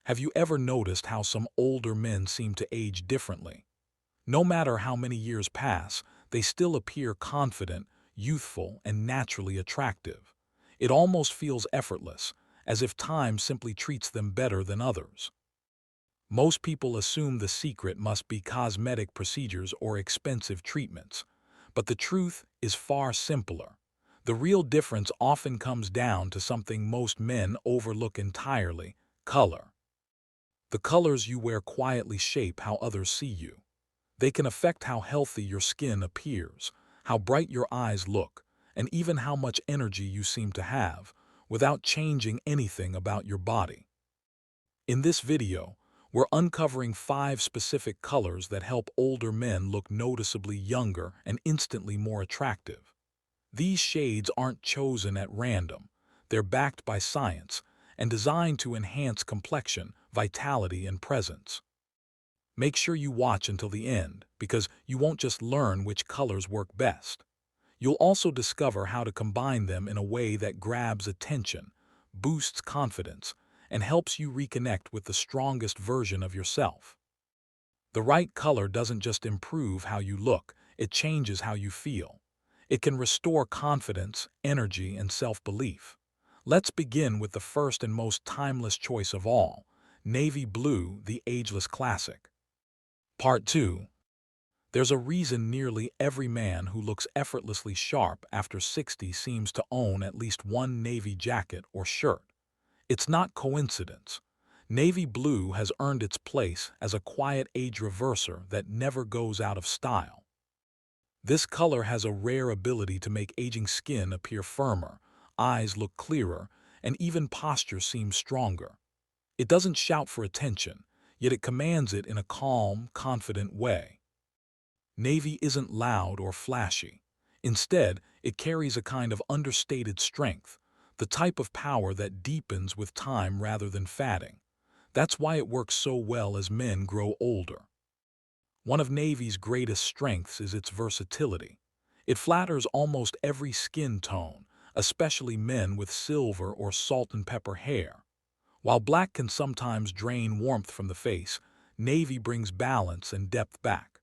Have you ever noticed how some older men seem to age differently? No matter how many years pass, they still appear confident, youthful, and naturally attractive. It almost feels effortless, as if time simply treats them better than others. Most people assume the secret must be cosmetic procedures or expensive treatments, but the truth is far simpler. The real difference often comes down to something most men overlook entirely: color. The colors you wear quietly shape how others see you. They can affect how healthy your skin appears, how bright your eyes look, and even how much energy you seem to have, without changing anything about your body. In this video, we're uncovering 5 specific colors that help older men look noticeably younger and instantly more attractive. These shades aren't chosen at random. They're backed by science and designed to enhance complexion, vitality, and presence. Make sure you watch until the end, because you won't just learn which colors work best. You'll also discover how to combine them in a way that grabs attention, boosts confidence, and helps you reconnect with the strongest version of yourself. The right color doesn't just improve how you look, it changes how you feel. It can restore confidence, energy, and self-belief. Let's begin with the first and most timeless choice of all: navy blue, the ageless classic. Part 2. There's a reason nearly every man who looks effortlessly sharp after 60 seems to own at least one navy jacket or shirt. It's not coincidence. Navy blue has earned its place as a quiet age reverser that never goes out of style. This color has a rare ability to make aging skin appear firmer, eyes look clearer, and even posture seem stronger. It doesn't shout for attention, yet it commands it in a calm, confident way. Navy isn't loud or flashy. Instead, it carries a kind of understated strength, the type of power that deepens with time rather than fading. That's why it works so well as men grow older. One of Navy's greatest strengths is its versatility. It flatters almost every skin tone, especially men with silver or salt and pepper hair. While black can sometimes drain warmth from the face, navy brings balance and depth back.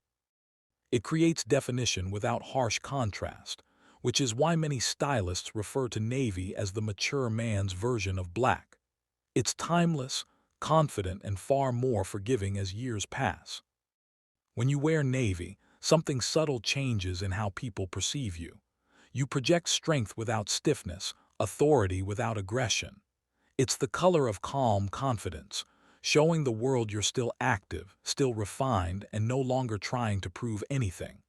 It creates definition without harsh contrast, which is why many stylists refer to navy as the mature man's version of black. It's timeless, confident, and far more forgiving as years pass. When you wear navy, something subtle changes in how people perceive you. You project strength without stiffness, authority without aggression. It's the color of calm confidence, showing the world you're still active, still refined, and no longer trying to prove anything.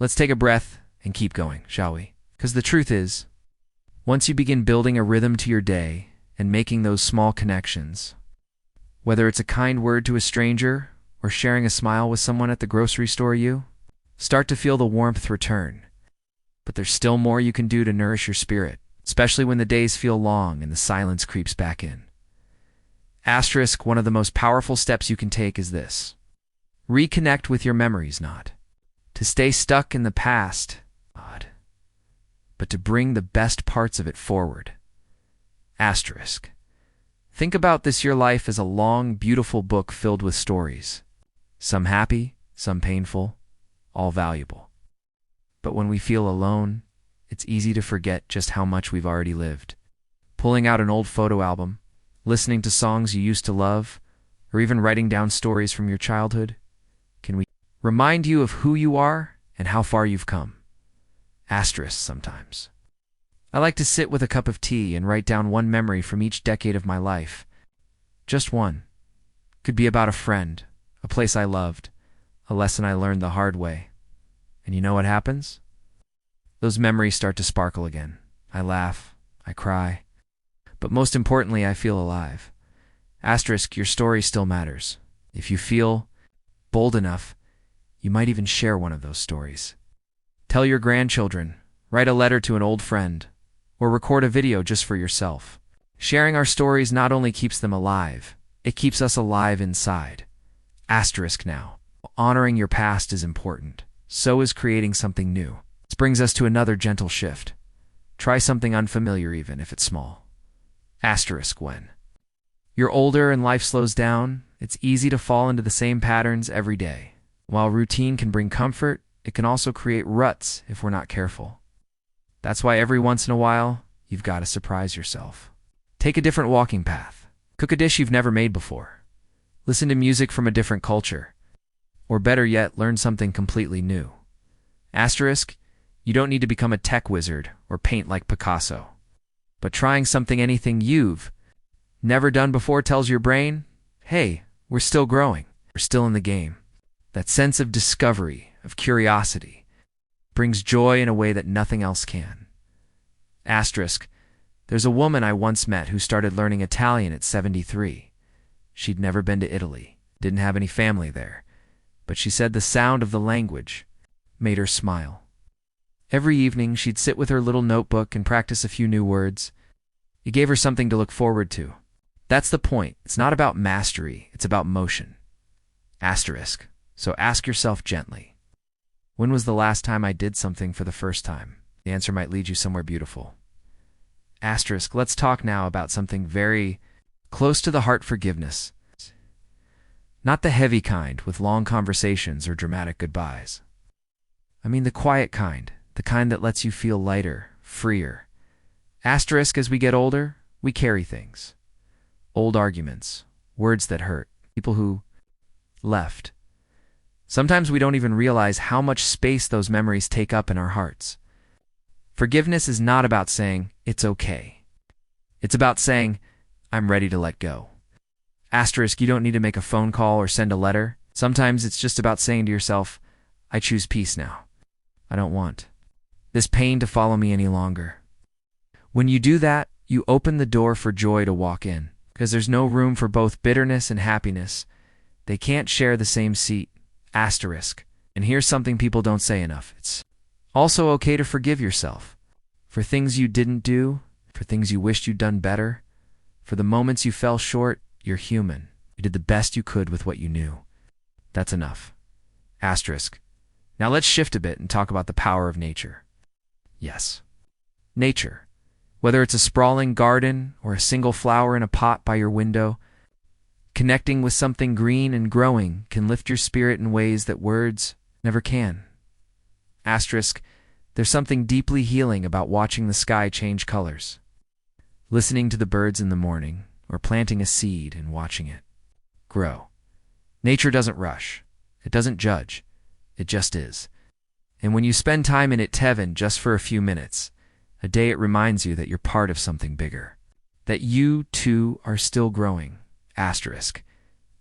Let's take a breath and keep going, shall we? Because the truth is, once you begin building a rhythm to your day and making those small connections, whether it's a kind word to a stranger or sharing a smile with someone at the grocery store, you start to feel the warmth return. But there's still more you can do to nourish your spirit, especially when the days feel long and the silence creeps back in. Asterisk, one of the most powerful steps you can take is this: reconnect with your memories, not to stay stuck in the past, but to bring the best parts of it forward. Asterisk. Think about this: your life is a long, beautiful book filled with stories. Some happy, some painful, all valuable. But when we feel alone, it's easy to forget just how much we've already lived. Pulling out an old photo album, listening to songs you used to love, or even writing down stories from your childhood, can we remind you of who you are and how far you've come. Asterisk sometimes. I like to sit with a cup of tea and write down one memory from each decade of my life. Just one. Could be about a friend, a place I loved, a lesson I learned the hard way. And you know what happens? Those memories start to sparkle again. I laugh, I cry, but most importantly, I feel alive. Asterisk, your story still matters. If you feel bold enough, you might even share one of those stories. Tell your grandchildren, write a letter to an old friend, or record a video just for yourself. Sharing our stories not only keeps them alive, it keeps us alive inside. Asterisk now. Honoring your past is important. So is creating something new. This brings us to another gentle shift. Try something unfamiliar even if it's small. Asterisk when. You're older and life slows down. It's easy to fall into the same patterns every day. While routine can bring comfort, it can also create ruts if we're not careful. That's why every once in a while, you've got to surprise yourself. Take a different walking path. Cook a dish you've never made before. Listen to music from a different culture. Or better yet, learn something completely new. Asterisk, you don't need to become a tech wizard or paint like Picasso. But trying anything you've never done before tells your brain, hey, we're still growing. We're still in the game. That sense of discovery, of curiosity, brings joy in a way that nothing else can. Asterisk, there's a woman I once met who started learning Italian at 73. She'd never been to Italy, didn't have any family there, but she said the sound of the language made her smile. Every evening, she'd sit with her little notebook and practice a few new words. It gave her something to look forward to. That's the point. It's not about mastery, it's about motion. Asterisk. So ask yourself gently, when was the last time I did something for the first time? The answer might lead you somewhere beautiful. Asterisk. Let's talk now about something very close to the heart: forgiveness. Not the heavy kind with long conversations or dramatic goodbyes. I mean the quiet kind, the kind that lets you feel lighter, freer. Asterisk. As we get older, we carry things. Old arguments, words that hurt, people who left. Sometimes we don't even realize how much space those memories take up in our hearts. Forgiveness is not about saying, it's okay. It's about saying, I'm ready to let go. Asterisk. You don't need to make a phone call or send a letter. Sometimes it's just about saying to yourself, I choose peace now. I don't want this pain to follow me any longer. When you do that, you open the door for joy to walk in, because there's no room for both bitterness and happiness. They can't share the same seat. Asterisk. And here's something people don't say enough. It's also okay to forgive yourself for things you didn't do, for things you wished you'd done better, for the moments you fell short. You're human. You did the best you could with what you knew. That's enough. Asterisk. Now let's shift a bit and talk about the power of nature. Yes. Nature. Whether it's a sprawling garden or a single flower in a pot by your window, connecting with something green and growing can lift your spirit in ways that words never can. Asterisk. There's something deeply healing about watching the sky change colors, listening to the birds in the morning, or planting a seed and watching it grow. Nature doesn't rush. It doesn't judge. It just is. And when you spend time in it, even just for a few minutes a day, it reminds you that you're part of something bigger, that you too are still growing. Asterisk.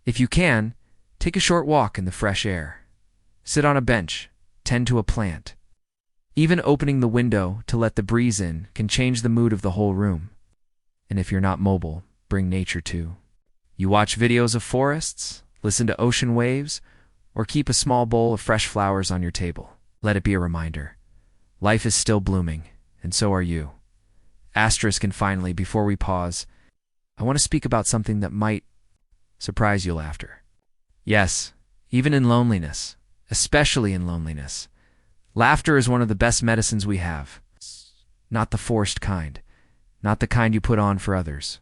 If you can, take a short walk in the fresh air. Sit on a bench, tend to a plant. Even opening the window to let the breeze in can change the mood of the whole room. And if you're not mobile, bring nature too. You watch videos of forests, listen to ocean waves, or keep a small bowl of fresh flowers on your table. Let it be a reminder. Life is still blooming, and so are you. Asterisk. And finally, before we pause, I want to speak about something that might surprise you: laughter. Yes, even in loneliness, especially in loneliness, laughter is one of the best medicines we have. Not the forced kind, not the kind you put on for others,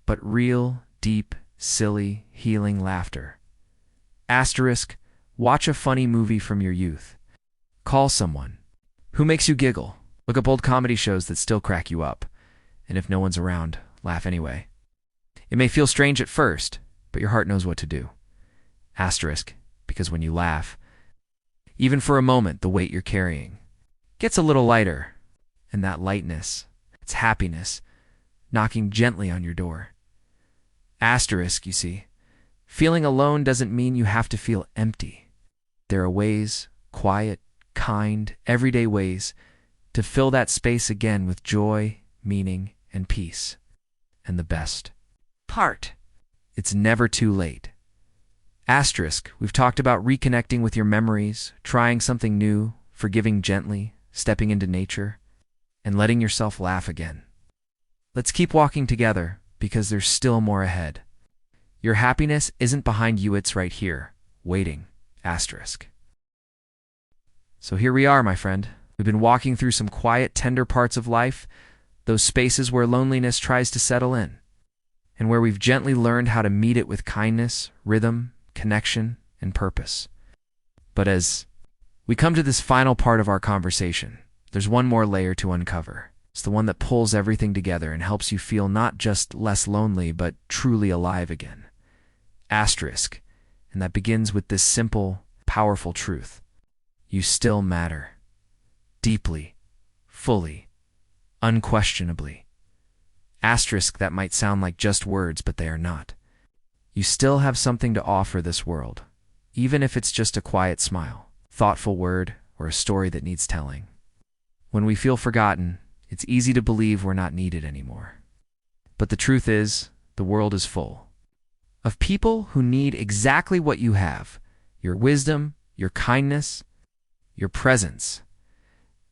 but real, deep, silly, healing laughter. Asterisk. Watch a funny movie from your youth. Call someone who makes you giggle. Look up old comedy shows that still crack you up. And if no one's around, laugh anyway. It may feel strange at first, but your heart knows what to do. Asterisk. Because when you laugh, even for a moment, the weight you're carrying gets a little lighter. And that lightness, it's happiness, knocking gently on your door. Asterisk. You see, feeling alone doesn't mean you have to feel empty. There are ways, quiet, kind, everyday ways, to fill that space again with joy, meaning, and peace. And the best part, it's never too late. Asterisk. We've talked about reconnecting with your memories, trying something new, forgiving gently, stepping into nature, and letting yourself laugh again. Let's keep walking together, because there's still more ahead. Your happiness isn't behind you, it's right here, waiting. Asterisk. So here we are, my friend. We've been walking through some quiet, tender parts of life, those spaces where loneliness tries to settle in. and where we've gently learned how to meet it with kindness, rhythm, connection, and purpose. But as we come to this final part of our conversation, there's one more layer to uncover. It's the one that pulls everything together and helps you feel not just less lonely, but truly alive again. Asterisk. And that begins with this simple, powerful truth. You still matter. Deeply, fully, unquestionably. Asterisk, that might sound like just words, but they are not. You still have something to offer this world, even if it's just a quiet smile, thoughtful word, or a story that needs telling. When we feel forgotten, it's easy to believe we're not needed anymore. But the truth is, the world is full of people who need exactly what you have: your wisdom, your kindness, your presence.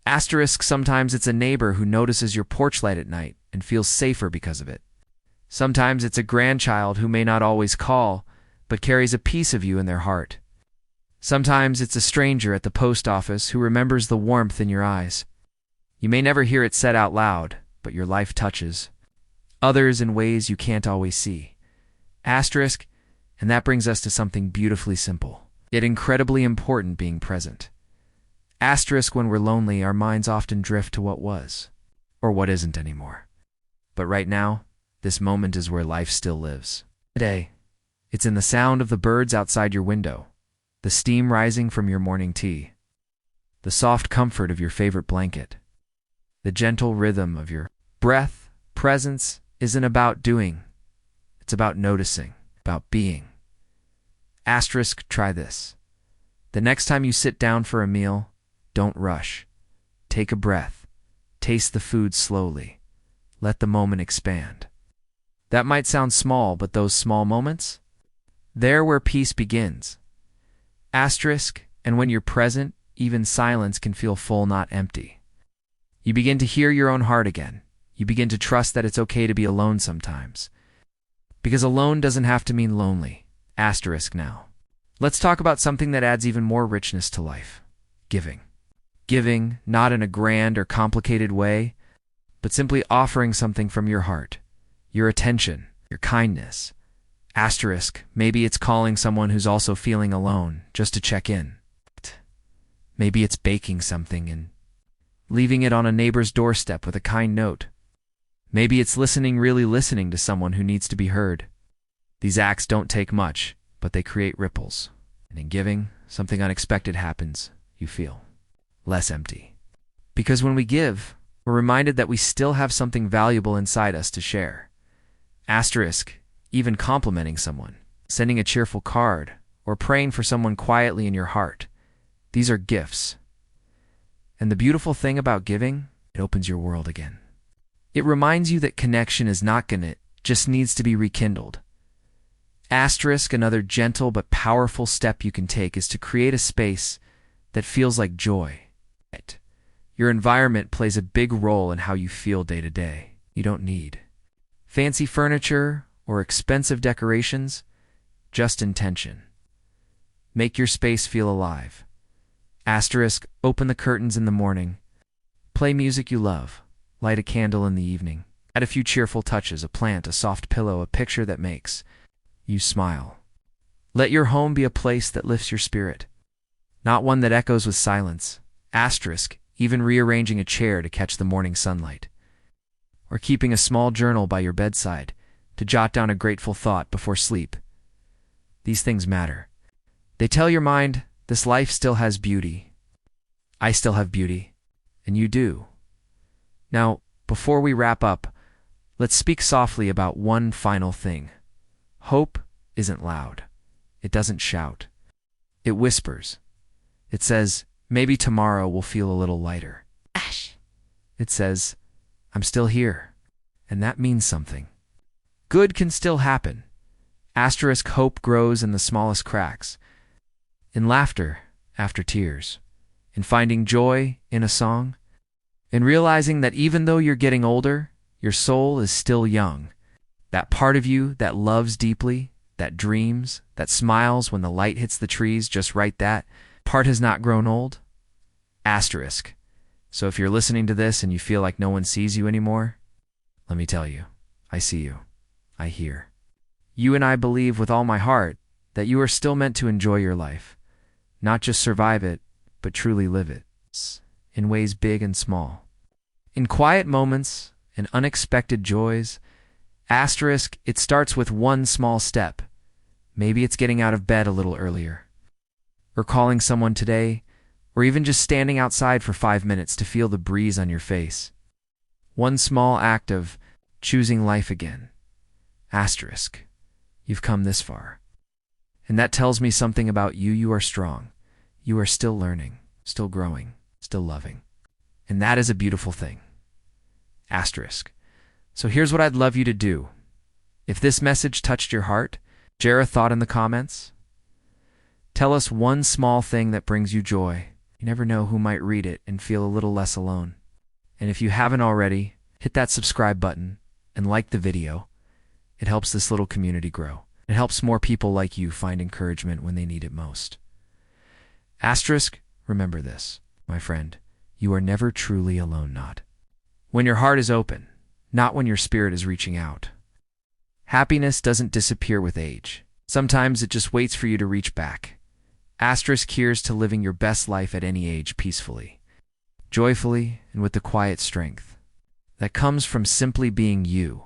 Asterisk, sometimes it's a neighbor who notices your porch light at night and feels safer because of it. Sometimes it's a grandchild who may not always call, but carries a piece of you in their heart. Sometimes it's a stranger at the post office who remembers the warmth in your eyes. You may never hear it said out loud, but your life touches others in ways you can't always see. Asterisk, and that brings us to something beautifully simple, yet incredibly important: being present. Asterisk, when we're lonely, our minds often drift to what was, or what isn't anymore. But right now, this moment is where life still lives. Today, it's in the sound of the birds outside your window, the steam rising from your morning tea, the soft comfort of your favorite blanket, the gentle rhythm of your breath. Presence isn't about doing. It's about noticing, about being. Asterisk, try this. The next time you sit down for a meal, don't rush. Take a breath. Taste the food slowly. Let the moment expand. That might sound small, but those small moments, they're where peace begins. Asterisk, and when you're present, even silence can feel full, not empty. You begin to hear your own heart again. You begin to trust that it's okay to be alone sometimes. Because alone doesn't have to mean lonely. Asterisk now. Let's talk about something that adds even more richness to life: giving. Giving, not in a grand or complicated way, but simply offering something from your heart. Your attention, your kindness. Asterisk, maybe it's calling someone who's also feeling alone, just to check in. Maybe it's baking something and leaving it on a neighbor's doorstep with a kind note. Maybe it's really listening to someone who needs to be heard. These acts don't take much, but they create ripples. And in giving, something unexpected happens. You feel less empty. Because when we give, we're reminded that we still have something valuable inside us to share. Asterisk, even complimenting someone, sending a cheerful card, or praying for someone quietly in your heart. These are gifts. And the beautiful thing about giving, it opens your world again. It reminds you that connection is not gonna, just needs to be rekindled. Asterisk, another gentle but powerful step you can take is to create a space that feels like joy. Your environment plays a big role in how you feel day to day. You don't need fancy furniture or expensive decorations, just intention. Make your space feel alive. Asterisk, open the curtains in the morning. Play music you love. Light a candle in the evening. Add a few cheerful touches: a plant, a soft pillow, a picture that makes you smile. Let your home be a place that lifts your spirit, not one that echoes with silence. Asterisk, even rearranging a chair to catch the morning sunlight, or keeping a small journal by your bedside to jot down a grateful thought before sleep. These things matter. They tell your mind, this life still has beauty. I still have beauty, and you do. Now, before we wrap up, let's speak softly about one final thing. Hope isn't loud. It doesn't shout. It whispers. It says, maybe tomorrow will feel a little lighter. Ash. It says, I'm still here. And that means something. Good can still happen. Asterisk, hope grows in the smallest cracks. In laughter after tears. In finding joy in a song. In realizing that even though you're getting older, your soul is still young. That part of you that loves deeply, that dreams, that smiles when the light hits the trees just right, that part has not grown old. Asterisk. So if you're listening to this and you feel like no one sees you anymore, let me tell you, I see you. I hear. You and I believe with all my heart that you are still meant to enjoy your life, not just survive it, but truly live it, in ways big and small. In quiet moments and unexpected joys, it starts with one small step. Maybe it's getting out of bed a little earlier, or calling someone today, or even just standing outside for 5 minutes to feel the breeze on your face. One small act of choosing life again. You've come this far. And that tells me something about you. You are strong. You are still learning, still growing, still loving. And that is a beautiful thing. So here's what I'd love you to do. If this message touched your heart, share a thought in the comments. Tell us one small thing that brings you joy. You never know who might read it and feel a little less alone. And if you haven't already, hit that subscribe button and like the video. It helps this little community grow. It helps more people like you find encouragement when they need it most. Remember this, my friend. You are never truly alone, not when your heart is open, not when your spirit is reaching out. Happiness doesn't disappear with age. Sometimes it just waits for you to reach back. Here's to living your best life at any age peacefully, joyfully, and with the quiet strength that comes from simply being you.